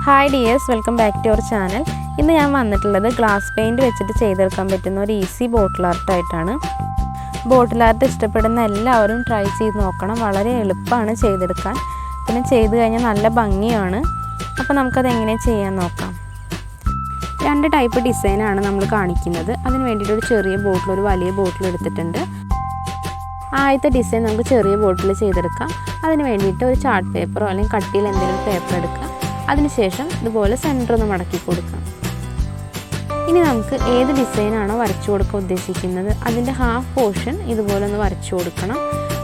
Hi dears, welcome back to our channel. ഇന്ന് ഞാൻ വന്നിട്ടുള്ളത് ഗ്ലാസ് പെയിൻറ് വെച്ചിട്ട് ചെയ്തെടുക്കാൻ പറ്റുന്ന ഒരു ഈസി ബോട്ടിൽ ആർട്ടായിട്ടാണ്. ബോട്ടിൽ ആർട്ട് ഇഷ്ടപ്പെടുന്ന എല്ലാവരും ട്രൈ ചെയ്ത് നോക്കണം. വളരെ എളുപ്പമാണ് ചെയ്തെടുക്കാൻ, പിന്നെ ചെയ്ത് കഴിഞ്ഞാൽ നല്ല ഭംഗിയാണ്. അപ്പോൾ നമുക്കത് എങ്ങനെ ചെയ്യാൻ നോക്കാം. 2 ടൈപ്പ് ഡിസൈനാണ് നമ്മൾ കാണിക്കുന്നത്. അതിന് വേണ്ടിയിട്ട് ഒരു ചെറിയ ബോട്ടിൽ, ഒരു വലിയ ബോട്ടിൽ എടുത്തിട്ടുണ്ട്. ആദ്യത്തെ ഡിസൈൻ നമുക്ക് ചെറിയ ബോട്ടിൽ ചെയ്തെടുക്കാം. അതിന് വേണ്ടിയിട്ട് ഒരു ചാർട്ട് പേപ്പറോ അല്ലെങ്കിൽ കട്ടിയിൽ എന്തെങ്കിലും പേപ്പർ എടുക്കുക. അതിനുശേഷം ഇതുപോലെ സെൻറ്റർ ഒന്ന് മടക്കി കൊടുക്കാം. ഇനി നമുക്ക് ഏത് ഡിസൈനാണോ വരച്ചു കൊടുക്കാൻ ഉദ്ദേശിക്കുന്നത് അതിൻ്റെ ഹാഫ് പോർഷൻ ഇതുപോലെ ഒന്ന് വരച്ചു കൊടുക്കണം.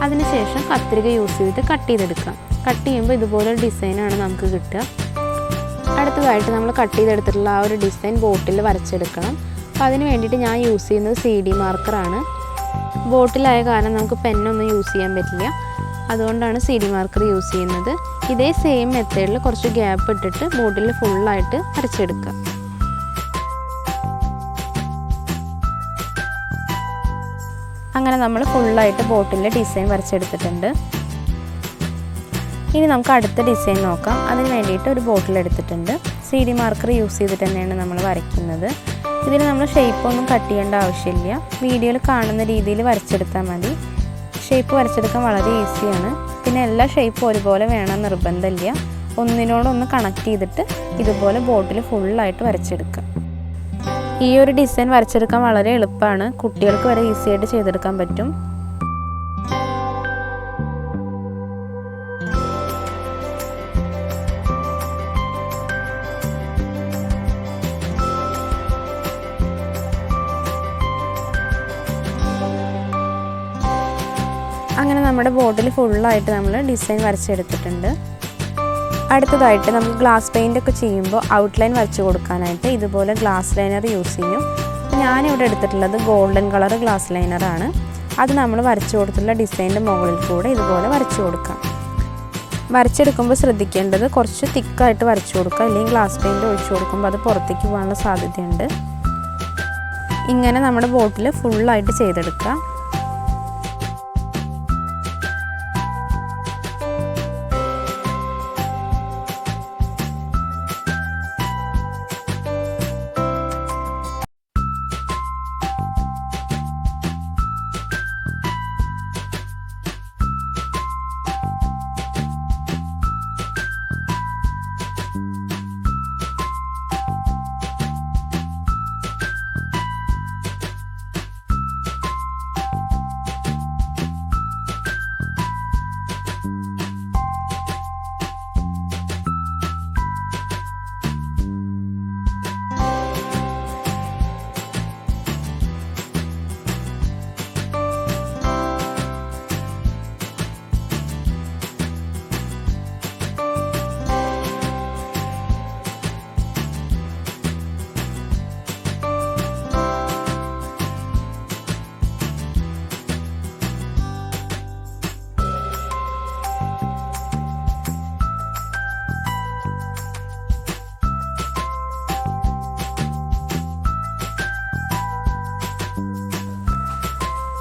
അതിനുശേഷം കത്രിക യൂസ് ചെയ്തിട്ട് കട്ട് ചെയ്തെടുക്കാം. കട്ട് ചെയ്യുമ്പോൾ ഇതുപോലൊരു ഡിസൈനാണ് നമുക്ക് കിട്ടുക. അടുത്തതായിട്ട് നമ്മൾ കട്ട് ചെയ്തെടുത്തിട്ടുള്ള ആ ഒരു ഡിസൈൻ ബോട്ടിൽ വരച്ചെടുക്കണം. അപ്പോൾ അതിന് വേണ്ടിയിട്ട് ഞാൻ യൂസ് ചെയ്യുന്നത് CD മാർക്കറാണ്. ബോട്ടിലായ കാരണം നമുക്ക് പെന്നൊന്നും യൂസ് ചെയ്യാൻ പറ്റില്ല, അതുകൊണ്ടാണ് CD മാർക്കർ യൂസ് ചെയ്യുന്നത്. ഇതേ സെയിം മെത്തേഡിൽ കുറച്ച് ഗ്യാപ്പ് ഇട്ടിട്ട് ബോട്ടിൽ ഫുള്ളായിട്ട് വരച്ചെടുക്കുക. അങ്ങനെ നമ്മൾ ഫുള്ളായിട്ട് ബോട്ടിലിൽ ഡിസൈൻ വരച്ചെടുത്തിട്ടുണ്ട്. ഇനി നമുക്ക് അടുത്ത ഡിസൈൻ നോക്കാം. അതിന് വേണ്ടിയിട്ട് ഒരു ബോട്ടിൽ എടുത്തിട്ടുണ്ട്. CD മാർക്കർ യൂസ് ചെയ്തിട്ട് തന്നെയാണ് നമ്മൾ വരയ്ക്കുന്നത്. ഇതിൽ നമ്മൾ ഷേപ്പൊന്നും കട്ട് ചെയ്യേണ്ട ആവശ്യമില്ല. വീഡിയോയിൽ കാണുന്ന രീതിയിൽ വരച്ചെടുത്താൽ മതി. ഷേപ്പ് വരച്ചെടുക്കാൻ വളരെ ഈസിയാണ്. പിന്നെ എല്ലാ ഷേപ്പും ഒരുപോലെ വേണം നിർബന്ധമില്ല. ഒന്നിനോടൊന്ന് കണക്ട് ചെയ്തിട്ട് ഇതുപോലെ ബോട്ടിൽ ഫുള്ളായിട്ട് വരച്ചെടുക്കുക. ഈ ഒരു ഡിസൈൻ വരച്ചെടുക്കാൻ വളരെ എളുപ്പമാണ്. കുട്ടികൾക്ക് വരെ ഈസി ആയിട്ട് ചെയ്തെടുക്കാൻ പറ്റും. അങ്ങനെ നമ്മുടെ ബോട്ടിൽ ഫുള്ളായിട്ട് നമ്മൾ ഡിസൈൻ വരച്ചെടുത്തിട്ടുണ്ട്. അടുത്തതായിട്ട് നമുക്ക് ഗ്ലാസ് പെയിൻ്റൊക്കെ ചെയ്യുമ്പോൾ ഔട്ട്ലൈൻ വരച്ച് കൊടുക്കാനായിട്ട് ഇതുപോലെ ഗ്ലാസ് ലൈനർ യൂസ് ചെയ്യും. ഞാനിവിടെ എടുത്തിട്ടുള്ളത് ഗോൾഡൻ കളർ ഗ്ലാസ് ലൈനറാണ്. അത് നമ്മൾ വരച്ചു കൊടുത്തിട്ടുള്ള ഡിസൈൻ്റെ മുകളിൽ കൂടെ ഇതുപോലെ വരച്ചു കൊടുക്കാം. വരച്ചെടുക്കുമ്പോൾ ശ്രദ്ധിക്കേണ്ടത് കുറച്ച് തിക്കായിട്ട് വരച്ചു കൊടുക്കുക, അല്ലെങ്കിൽ ഗ്ലാസ് പെയിൻറ്റ് ഒഴിച്ചു കൊടുക്കുമ്പോൾ അത് പുറത്തേക്ക് പോകാനുള്ള സാധ്യതയുണ്ട്. ഇങ്ങനെ നമ്മുടെ ബോട്ടിൽ ഫുള്ളായിട്ട് ചെയ്തെടുക്കുക.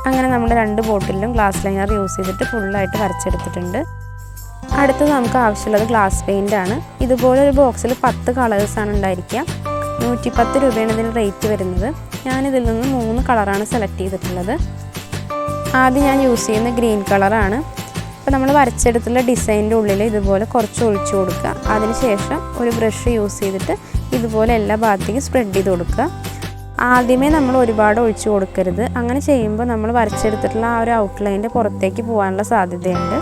അങ്ങനെ നമ്മുടെ 2 ബോട്ടിലും ഗ്ലാസ് ലൈനർ യൂസ് ചെയ്തിട്ട് ഫുള്ളായിട്ട് വരച്ചെടുത്തിട്ടുണ്ട്. അടുത്തത് നമുക്ക് ആവശ്യമുള്ളത് ഗ്ലാസ് പെയിൻ്റ് ആണ്. ഇതുപോലെ ഒരു ബോക്സിൽ 10 കളേഴ്സാണ് ഉണ്ടായിരിക്കുക. 110 രൂപയാണ് ഇതിന് റേറ്റ് വരുന്നത്. ഞാനിതിൽ നിന്ന് 3 കളറാണ് സെലക്ട് ചെയ്തിട്ടുള്ളത്. ആദ്യം ഞാൻ യൂസ് ചെയ്യുന്ന ഗ്രീൻ കളറാണ്. അപ്പോൾ നമ്മൾ വരച്ചെടുത്തുള്ള ഡിസൈൻ്റെ ഉള്ളിൽ ഇതുപോലെ കുറച്ച് ഒഴിച്ചു കൊടുക്കുക. അതിനുശേഷം ഒരു ബ്രഷ് യൂസ് ചെയ്തിട്ട് ഇതുപോലെ എല്ലാ ഭാഗത്തേക്കും സ്പ്രെഡ് ചെയ്ത് കൊടുക്കുക. ആദ്യമേ നമ്മൾ ഒരുപാട് ഒഴിച്ചു കൊടുക്കരുത്. അങ്ങനെ ചെയ്യുമ്പോൾ നമ്മൾ വരച്ചെടുത്തിട്ടുള്ള ആ ഒരു ഔട്ട്ലൈൻ്റെ പുറത്തേക്ക് പോകാനുള്ള സാധ്യതയുണ്ട്.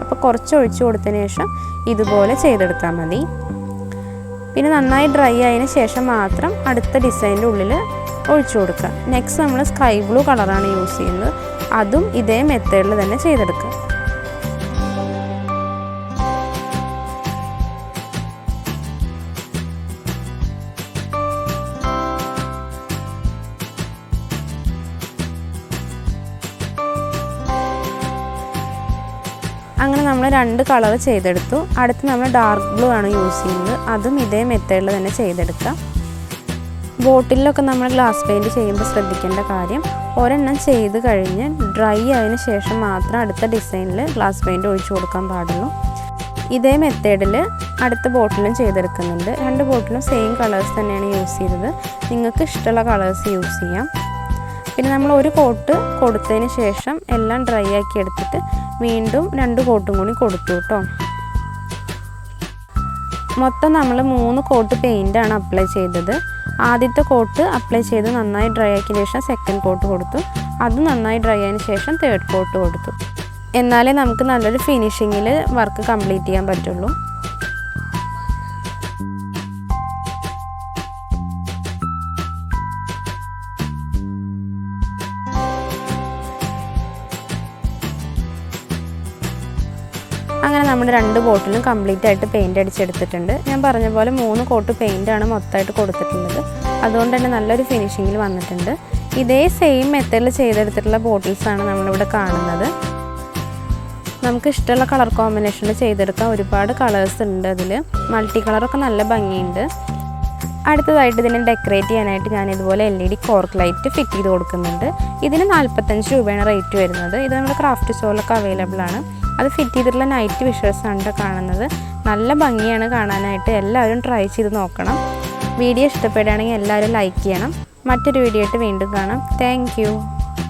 അപ്പോൾ കുറച്ച് ഒഴിച്ചു കൊടുത്തതിന് ശേഷം ഇതുപോലെ ചെയ്തെടുത്താൽ മതി. പിന്നെ നന്നായി ഡ്രൈ ആയതിനു ശേഷം മാത്രം അടുത്ത ഡിസൈൻ്റെ ഉള്ളിൽ ഒഴിച്ചു കൊടുക്കുക. നെക്സ്റ്റ് നമ്മൾ സ്കൈ ബ്ലൂ കളറാണ് യൂസ് ചെയ്യുന്നത്. അതും ഇതേ മെത്തേഡിൽ തന്നെ ചെയ്തെടുക്കുക. അങ്ങനെ നമ്മൾ 2 കളർ ചെയ്തെടുത്തു. അടുത്ത് നമ്മൾ ഡാർക്ക് ബ്ലൂ ആണ് യൂസ് ചെയ്യുന്നത്. അതും ഇതേ മെത്തേഡിൽ തന്നെ ചെയ്തെടുക്കുക. ബോട്ടിലൊക്കെ നമ്മൾ ഗ്ലാസ് പെയിൻറ്റ് ചെയ്യുമ്പോൾ ശ്രദ്ധിക്കേണ്ട കാര്യം, ഒരെണ്ണം ചെയ്ത് കഴിഞ്ഞ് ഡ്രൈ ആയതിനു ശേഷം മാത്രം അടുത്ത ഡിസൈനിൽ ഗ്ലാസ് പെയിൻറ്റ് ഒഴിച്ചു കൊടുക്കാൻ പാടുള്ളൂ. ഇതേ മെത്തേഡിൽ അടുത്ത ബോട്ടിലും ചെയ്തെടുക്കുന്നുണ്ട്. 2 ബോട്ടിലും സെയിം കളേഴ്സ് തന്നെയാണ് യൂസ് ചെയ്തത്. നിങ്ങൾക്ക് ഇഷ്ടമുള്ള കളേഴ്സ് യൂസ് ചെയ്യാം. പിന്നെ നമ്മൾ ഒരു കോട്ട് കൊടുത്തതിന് ശേഷം എല്ലാം ഡ്രൈ ആക്കി എടുത്തിട്ട് വീണ്ടും 2 കോട്ടും കൂടി കൊടുത്തു കേട്ടോ. മൊത്തം നമ്മൾ 3 കോട്ട് പെയിൻ്റാണ് അപ്ലൈ ചെയ്തത്. ആദ്യത്തെ കോട്ട് അപ്ലൈ ചെയ്ത് നന്നായി ഡ്രൈ ആക്കിയ ശേഷം സെക്കൻഡ് കോട്ട് കൊടുത്തു. അത് നന്നായി ഡ്രൈ ആയതിനു ശേഷം തേർഡ് കോട്ട് കൊടുത്തു. എന്നാലേ നമുക്ക് നല്ലൊരു ഫിനിഷിങ്ങിൽ വർക്ക് കംപ്ലീറ്റ് ചെയ്യാൻ പറ്റുള്ളൂ. അങ്ങനെ നമ്മുടെ 2 ബോട്ടിലും കംപ്ലീറ്റ് ആയിട്ട് പെയിൻ്റ് അടിച്ചെടുത്തിട്ടുണ്ട്. ഞാൻ പറഞ്ഞ പോലെ 3 കോട്ട് പെയിൻ്റാണ് മൊത്തമായിട്ട് കൊടുത്തിട്ടുള്ളത്. അതുകൊണ്ട് തന്നെ നല്ലൊരു ഫിനിഷിങ്ങിൽ വന്നിട്ടുണ്ട്. ഇതേ സെയിം മെത്തേഡിൽ ചെയ്തെടുത്തിട്ടുള്ള ബോട്ടിൽസാണ് നമ്മളിവിടെ കാണുന്നത്. നമുക്ക് ഇഷ്ടമുള്ള കളർ കോമ്പിനേഷനിൽ ചെയ്തെടുക്കാൻ ഒരുപാട് കളേഴ്സ് ഉണ്ട്. അതിൽ മൾട്ടി കളറൊക്കെ നല്ല ഭംഗിയുണ്ട്. അടുത്തതായിട്ട് ഇതിനെ ഡെക്കറേറ്റ് ചെയ്യാനായിട്ട് ഞാൻ ഇതുപോലെ LED കോർക്ക് ലൈറ്റ് ഫിറ്റ് ചെയ്ത് കൊടുക്കുന്നുണ്ട്. ഇതിന് 45 രൂപയാണ് റേറ്റ് വരുന്നത്. ഇത് നമ്മുടെ ക്രാഫ്റ്റ് സ്റ്റോറിലൊക്കെ അവൈലബിൾ ആണ്. അത് ഫിറ്റ് ചെയ്തിട്ടുള്ള നൈറ്റ് വിഷ്വൽസ് ആണ് കാണുന്നത്. നല്ല ഭംഗിയാണ് കാണാനായിട്ട്. എല്ലാവരും ട്രൈ ചെയ്ത് നോക്കണം. വീഡിയോ ഇഷ്ടപ്പെടുകയാണെങ്കിൽ എല്ലാവരും ലൈക്ക് ചെയ്യണം. മറ്റൊരു വീഡിയോ ആയിട്ട് വീണ്ടും കാണാം. Thank you.